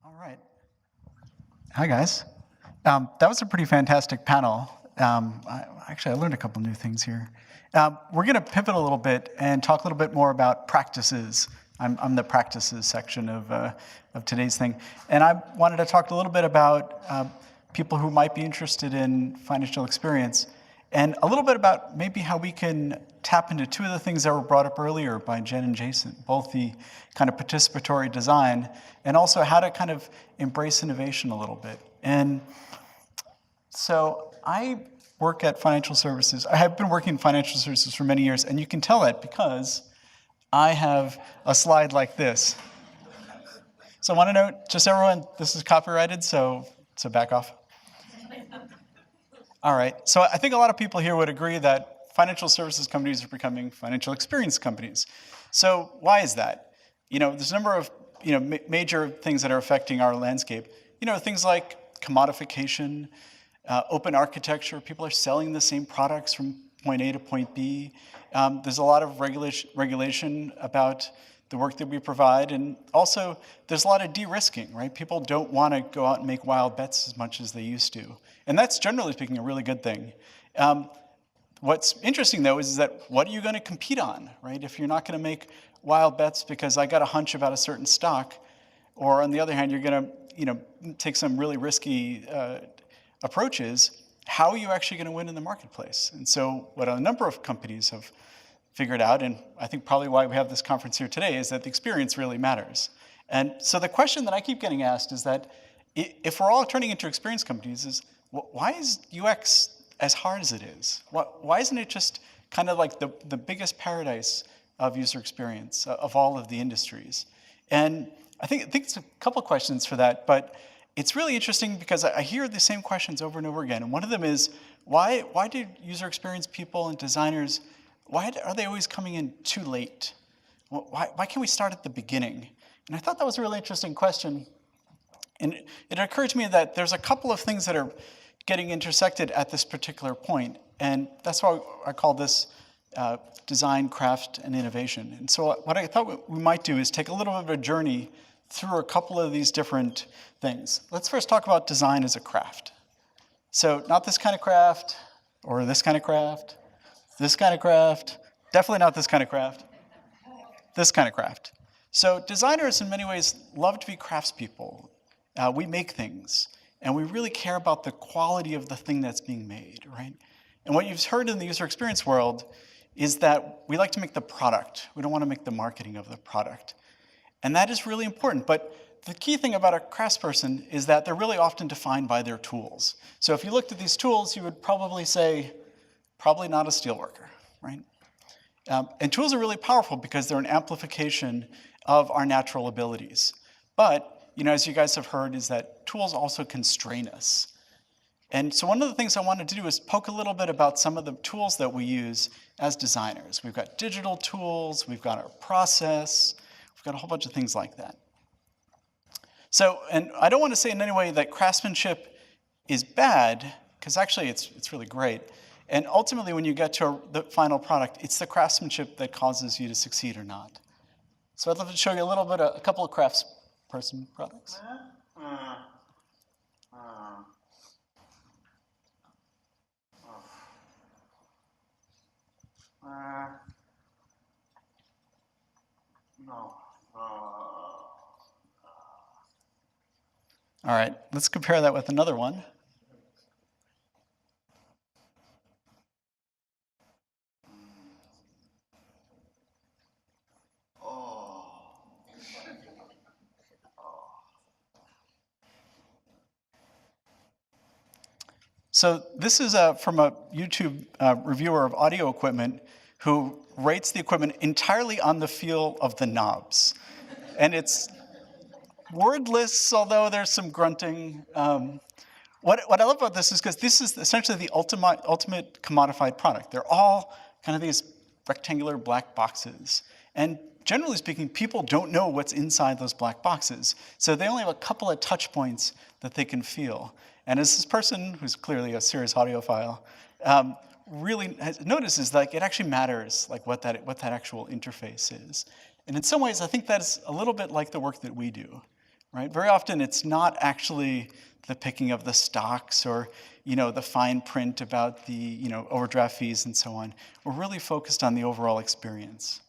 All right. Hi, guys. That was a pretty fantastic panel. Actually, I learned a couple new things here. We're going to pivot a little bit and talk a little bit more about practices. I'm the practices section of today's thing. And I wanted to talk a little bit about people who might be interested in financial experience, and a little bit about maybe how we can tap into two of the things that were brought up earlier by Jen and Jason, both the kind of participatory design and also how to kind of embrace innovation a little bit. And so I work at financial services. I have been working in financial services for many years, and you can tell that because I have a slide like this. So I want to note, just everyone, this is copyrighted, so back off. All right, so I think a lot of people here would agree that financial services companies are becoming financial experience companies. So why is that? There's a number of major things that are affecting our landscape. Things like commodification, open architecture. People are selling the same products from point A to point B. There's a lot of regulation about the work that we provide, and also there's a lot of de-risking, right? People don't want to go out and make wild bets as much as they used to, and that's generally speaking a really good thing. What's interesting though is that what are you going to compete on, right? If you're not going to make wild bets because I got a hunch about a certain stock, or on the other hand, you're going to take some really risky approaches, how are you actually going to win in the marketplace? And so what a number of companies have figured out, and I think probably why we have this conference here today, is that the experience really matters. And so the question that I keep getting asked is that if we're all turning into experience companies, is why is UX as hard as it is? Why isn't it just kind of like the biggest paradise of user experience of all of the industries? And I think it's a couple questions for that, but it's really interesting because I hear the same questions over and over again. And one of them is, why do user experience people and designers, why are they always coming in too late? Why can't we start at the beginning? And I thought that was a really interesting question. And it occurred to me that there's a couple of things that are getting intersected at this particular point. And that's why I call this design, craft, and innovation. And so what I thought we might do is take a little bit of a journey through a couple of these different things. Let's first talk about design as a craft. So not this kind of craft, or this kind of craft, this kind of craft, definitely not this kind of craft, this kind of craft. So designers in many ways love to be craftspeople. We make things, and we really care about the quality of the thing that's being made, right? And what you've heard in the user experience world is that we like to make the product. We don't want to make the marketing of the product. And that is really important, but the key thing about a craftsperson is that they're really often defined by their tools. So if you looked at these tools, you would probably say, probably not a steelworker, right? And tools are really powerful because they're an amplification of our natural abilities. But, as you guys have heard, is that tools also constrain us. And so one of the things I wanted to do is poke a little bit about some of the tools that we use as designers. We've got digital tools, we've got our process, we've got a whole bunch of things like that. So, and I don't want to say in any way that craftsmanship is bad, because actually it's really great. And ultimately, when you get to the final product, it's the craftsmanship that causes you to succeed or not. So I'd love to show you a couple of craftsperson products. All right, let's compare that with another one. So this is from a YouTube reviewer of audio equipment who rates the equipment entirely on the feel of the knobs. And it's wordless, although there's some grunting. What I love about this is because this is essentially the ultimate commodified product. They're all kind of these rectangular black boxes. And generally speaking, people don't know what's inside those black boxes. So they only have a couple of touch points that they can feel. And as this person, who's clearly a serious audiophile, really notices, like, it actually matters, like what that actual interface is. And in some ways, I think that's a little bit like the work that we do, right? Very often it's not actually the picking of the stocks or the fine print about the overdraft fees and so on. We're really focused on the overall experience.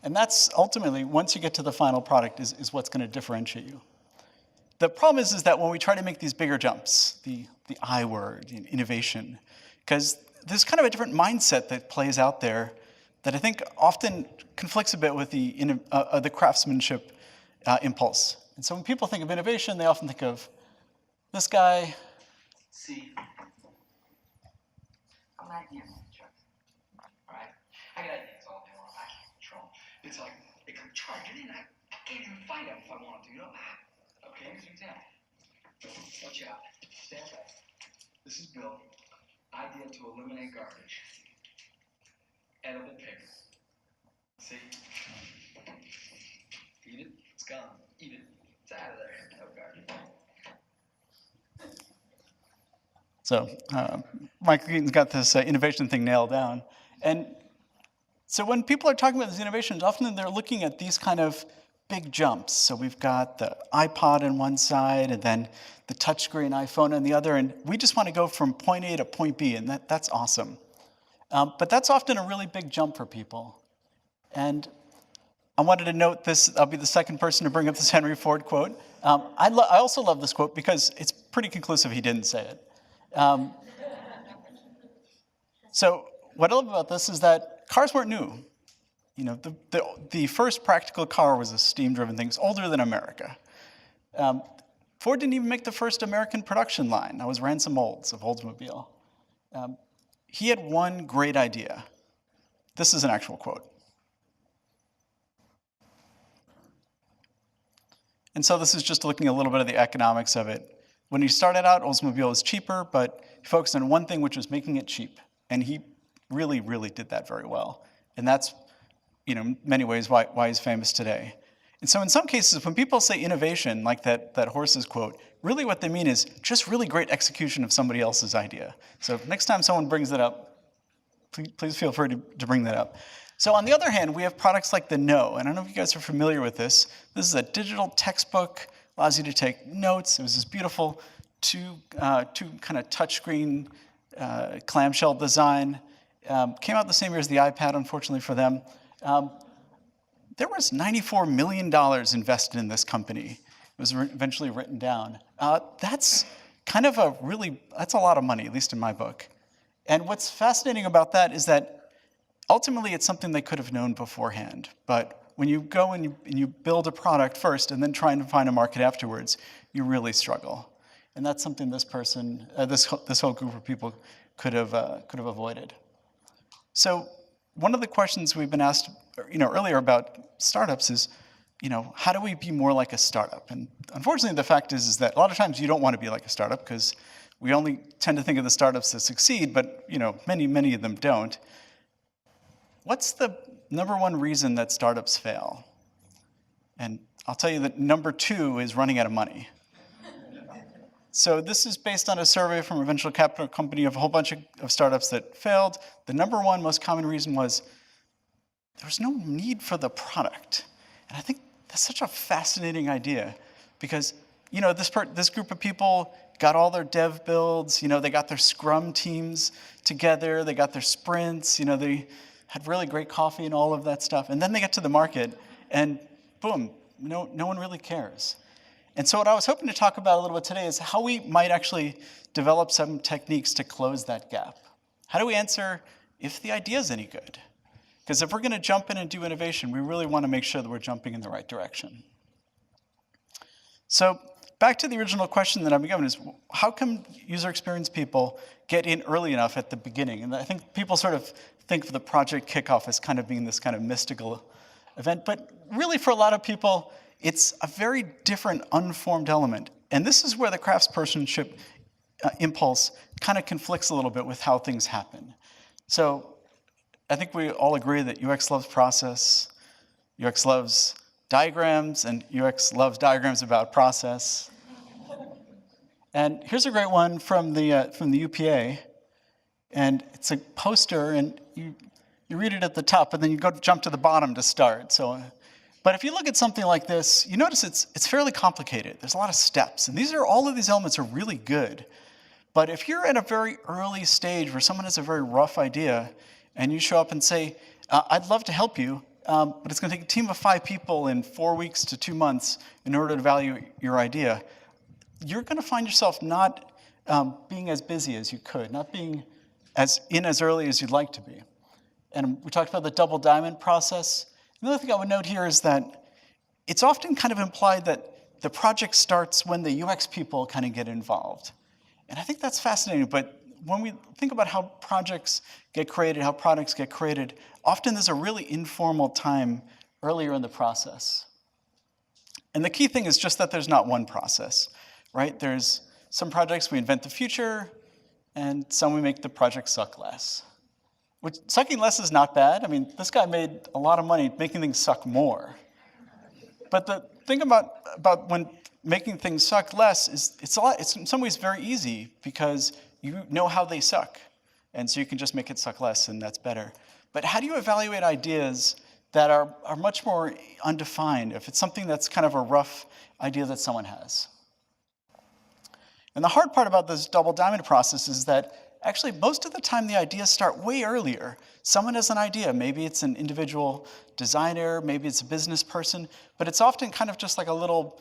And that's ultimately, once you get to the final product, is what's going to differentiate you. The problem is that when we try to make these bigger jumps, the I word, innovation, because there's kind of a different mindset that plays out there that I think often conflicts a bit with the craftsmanship impulse. And so when people think of innovation, they often think of this guy. See, I'm not here, Chuck. All right? I got ideas all day long. I can't control. It's like they come charging in. I can't even fight them if I want to, Okay, here's an example. Watch out. Stand back. This is Bill. Idea to eliminate garbage. Edible paper. See? Eat it. It's gone. Eat it. It's out of there. No garbage. So Michael Keaton's got this innovation thing nailed down. And so when people are talking about these innovations, often they're looking at these kind of big jumps. So we've got the iPod on one side and then the touchscreen iPhone on the other. And we just want to go from point A to point B, and that's awesome. But that's often a really big jump for people. And I wanted to note this. I'll be the second person to bring up this Henry Ford quote. I also love this quote because it's pretty conclusive he didn't say it. So what I love about this is that cars weren't new. The first practical car was a steam-driven thing. It's older than America. Ford didn't even make the first American production line. That was Ransom Olds of Oldsmobile. He had one great idea. This is an actual quote. And so this is just looking a little bit at the economics of it. When he started out, Oldsmobile was cheaper, but he focused on one thing, which was making it cheap. And he really, really did that very well. And that's, in many ways, why he's famous today. And so in some cases, when people say innovation, like that Horse's quote, really what they mean is just really great execution of somebody else's idea. So next time someone brings it up, please feel free to bring that up. So on the other hand, we have products like the No. And I don't know if you guys are familiar with this. This is a digital textbook, allows you to take notes. It was this beautiful two kind of touchscreen clamshell design. Came out the same year as the iPad, unfortunately for them. There was $94 million invested in this company. It was eventually written down. That's kind of that's a lot of money, at least in my book. And what's fascinating about that is that ultimately it's something they could have known beforehand. But when you go and you build a product first and then try and find a market afterwards, you really struggle. And that's something this whole group of people could have avoided. So one of the questions we've been asked, earlier about startups is, how do we be more like a startup? And unfortunately, the fact is that a lot of times you don't want to be like a startup because we only tend to think of the startups that succeed, but many, many of them don't. What's the number one reason that startups fail? And I'll tell you that number 2 is running out of money. So this is based on a survey from a venture capital company of a whole bunch of startups that failed. The number one most common reason was there was no need for the product. And I think that's such a fascinating idea because, this group of people got all their dev builds, they got their Scrum teams together, they got their sprints, they had really great coffee and all of that stuff. And then they get to the market and boom, no one really cares. And so what I was hoping to talk about a little bit today is how we might actually develop some techniques to close that gap. How do we answer if the idea is any good? Because if we're going to jump in and do innovation, we really want to make sure that we're jumping in the right direction. So back to the original question that I'm given is, how come user experience people get in early enough at the beginning? And I think people sort of think of the project kickoff as kind of being this kind of mystical event. But really, for a lot of people, it's a very different, unformed element. And this is where the craftspersonship impulse kind of conflicts a little bit with how things happen. So I think we all agree that UX loves process, UX loves diagrams, and UX loves diagrams about process. And here's a great one from the UPA. And it's a poster, and you read it at the top, and then you jump to the bottom to start. So But if you look at something like this, you notice it's fairly complicated. There's a lot of steps, and all of these elements are really good. But if you're at a very early stage where someone has a very rough idea, and you show up and say, I'd love to help you, but it's going to take a team of 5 people in 4 weeks to 2 months in order to evaluate your idea, you're going to find yourself not being as busy as you could, not being as early as you'd like to be. And we talked about the double diamond process. Another thing I would note here is that it's often kind of implied that the project starts when the UX people kind of get involved. And I think that's fascinating, but when we think about how projects get created, how products get created, often there's a really informal time earlier in the process. And the key thing is just that there's not one process, right? There's some projects we invent the future, and some we make the project suck less. Which, sucking less is not bad. I mean, this guy made a lot of money making things suck more. But the thing about when making things suck less is it's in some ways very easy because you know how they suck. And so you can just make it suck less, and that's better. But how do you evaluate ideas that are much more undefined, if it's something that's kind of a rough idea that someone has? And the hard part about this double diamond process is that actually most of the time the ideas start way earlier. Someone has an idea, maybe it's an individual designer, maybe it's a business person, but it's often kind of just like a little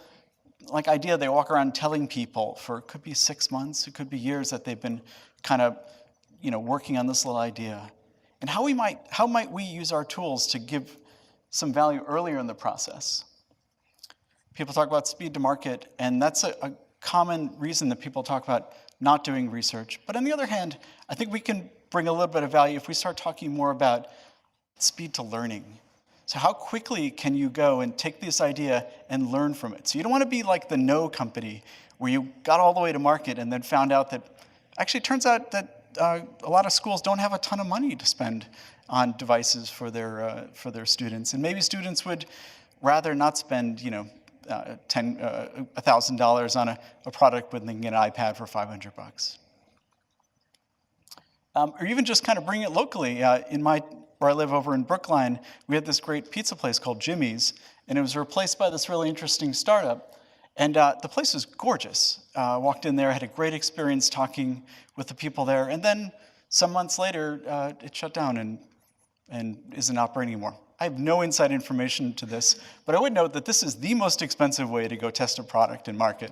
idea they walk around telling people for, it could be 6 months, it could be years that they've been kind of working on this little idea. And how might we use our tools to give some value earlier in the process? People talk about speed to market, and that's a common reason that people talk about not doing research. But on the other hand, I think we can bring a little bit of value if we start talking more about speed to learning. So how quickly can you go and take this idea and learn from it? So you don't want to be like the No company where you got all the way to market and then found out that actually it turns out that a lot of schools don't have a ton of money to spend on devices for their students. And maybe students would rather not spend $1,000 on a product when they can get an iPad for $500. Or even just kind of bring it locally. Where I live over in Brookline, we had this great pizza place called Jimmy's, and it was replaced by this really interesting startup. And the place was gorgeous. Walked in there, had a great experience talking with the people there, and then some months later, it shut down and isn't operating anymore. I have no inside information to this, but I would note that this is the most expensive way to go test a product and market.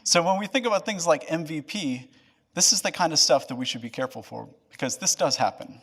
So when we think about things like MVP, this is the kind of stuff that we should be careful for, because this does happen.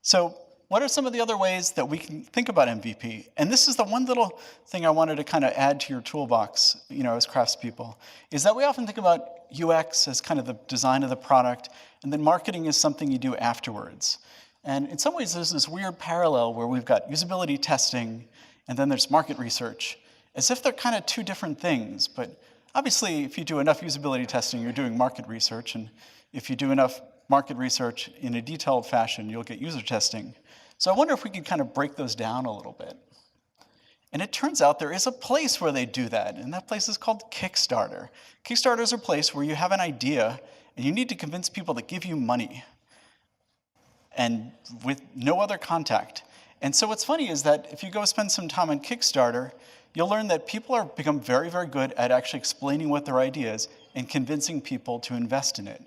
So what are some of the other ways that we can think about MVP? And this is the one little thing I wanted to kind of add to your toolbox, as craftspeople, is that we often think about UX as kind of the design of the product, and then marketing is something you do afterwards. And in some ways, there's this weird parallel where we've got usability testing, and then there's market research, as if they're kind of two different things. But obviously, if you do enough usability testing, you're doing market research. And if you do enough market research in a detailed fashion, you'll get user testing. So I wonder if we could kind of break those down a little bit. And it turns out there is a place where they do that, and that place is called Kickstarter. Kickstarter is a place where you have an idea, and you need to convince people to give you money, and with no other contact. And so what's funny is that if you go spend some time on Kickstarter, you'll learn that people are become very, very good at actually explaining what their idea is and convincing people to invest in it.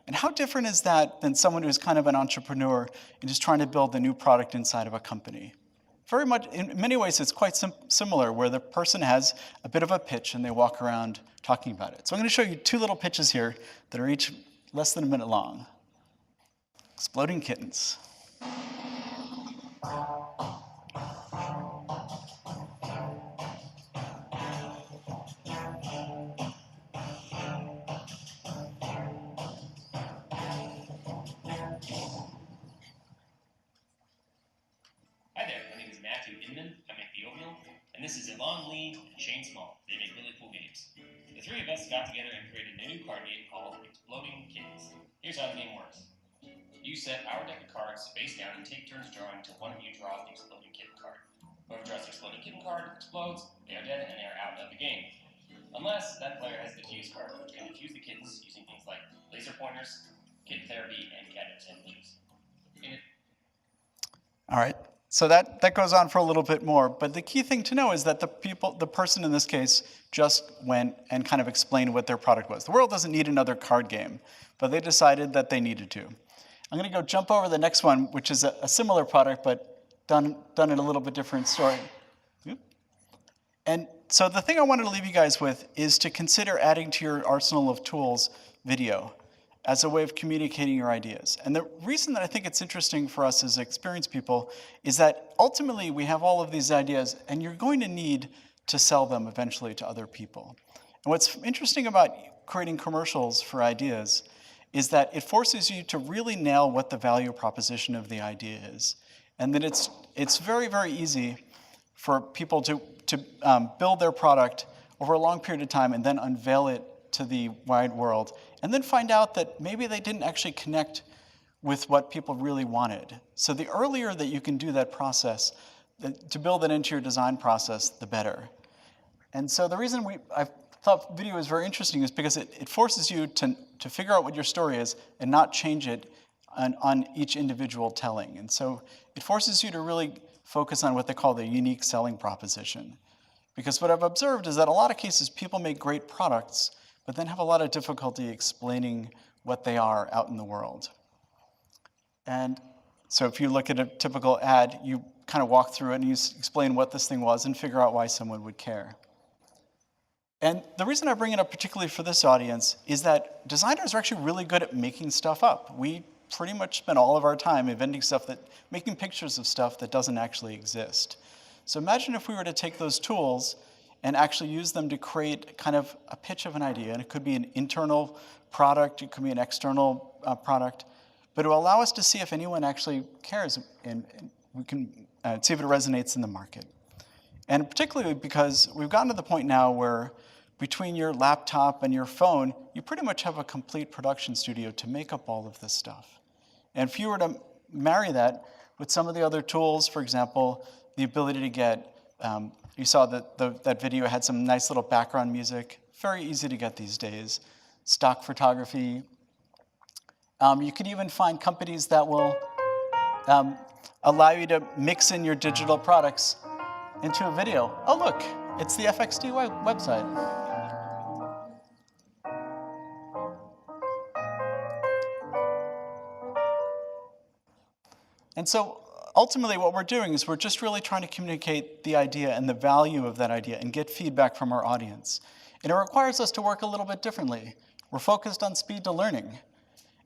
And how different is that than someone who's kind of an entrepreneur and is trying to build a new product inside of a company? Very much, in many ways, it's quite similar, where the person has a bit of a pitch and they walk around talking about it. So I'm going to show you 2 little pitches here that are each less than a minute long. Exploding kittens. Hi there, my name is Matthew Inman. I make the oatmeal, and this is Yvonne Lee and Shane Small. They make really cool games. The 3 of us got together and created a new card game called Exploding Kittens. Here's how the game works. You set our deck of cards face down and take turns drawing until one of you draws the Exploding Kitten card. Whoever draws the Exploding Kitten card explodes, they are dead, and they are out of the game. Unless that player has the defuse card, which can defuse the kittens using things like laser pointers, kitten therapy, and cat and leaves. All right. So that goes on for a little bit more, but the key thing to know is that the person in this case just went and kind of explained what their product was. The world doesn't need another card game, but they decided that they needed to. I'm going to go jump over the next one, which is a similar product, but done in a little bit different story. And so the thing I wanted to leave you guys with is to consider adding to your arsenal of tools video as a way of communicating your ideas. And the reason that I think it's interesting for us as experienced people is that ultimately we have all of these ideas and you're going to need to sell them eventually to other people. And what's interesting about creating commercials for ideas is that it forces you to really nail what the value proposition of the idea is. And that it's very, very easy for people to build their product over a long period of time and then unveil it to the wide world, and then find out that maybe they didn't actually connect with what people really wanted. So the earlier that you can do that process, to build it into your design process, the better. And so the reason I thought video is very interesting is because it forces you to figure out what your story is and not change it on each individual telling. And so it forces you to really focus on what they call the unique selling proposition. Because what I've observed is that in a lot of cases, people make great products, but then have a lot of difficulty explaining what they are out in the world. And so if you look at a typical ad, you kind of walk through it and you explain what this thing was and figure out why someone would care. And the reason I bring it up particularly for this audience is that designers are actually really good at making stuff up. We pretty much spend all of our time inventing stuff making pictures of stuff that doesn't actually exist. So imagine if we were to take those tools and actually use them to create kind of a pitch of an idea. And it could be an internal product, it could be an external product, but it will allow us to see if anyone actually cares and we can see if it resonates in the market. And particularly because we've gotten to the point now where between your laptop and your phone, you pretty much have a complete production studio to make up all of this stuff. And if you were to marry that with some of the other tools, for example, the ability to get, you saw that that video had some nice little background music, very easy to get these days, stock photography. You could even find companies that will allow you to mix in your digital products into a video. Oh look, it's the FXD website. And so ultimately what we're doing is we're just really trying to communicate the idea and the value of that idea and get feedback from our audience. And it requires us to work a little bit differently. We're focused on speed to learning.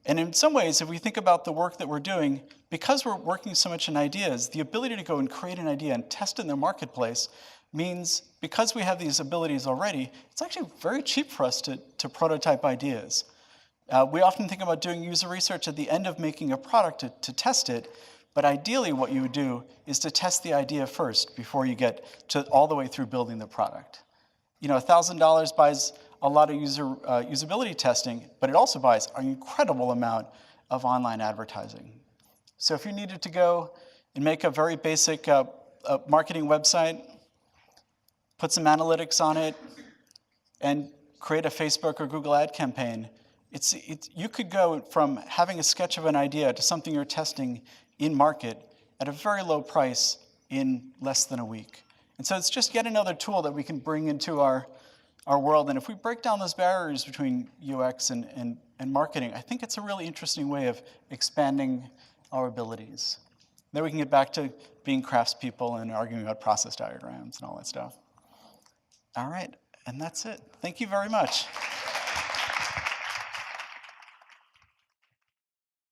And in some ways, if we think about the work that we're doing, because we're working so much in ideas, the ability to go and create an idea and test it in the marketplace means because we have these abilities already, it's actually very cheap for us to prototype ideas. We often think about doing user research at the end of making a product to test it, but ideally what you would do is to test the idea first before you get to all the way through building the product. You know, $1,000 buys a lot of usability testing, but it also buys an incredible amount of online advertising. So if you needed to go and make a very basic marketing website, put some analytics on it, and create a Facebook or Google ad campaign, you could go from having a sketch of an idea to something you're testing in market at a very low price in less than a week. And so it's just yet another tool that we can bring into our world. And if we break down those barriers between UX and marketing, I think it's a really interesting way of expanding our abilities. Then we can get back to being craftspeople and arguing about process diagrams and all that stuff. All right, and that's it. Thank you very much.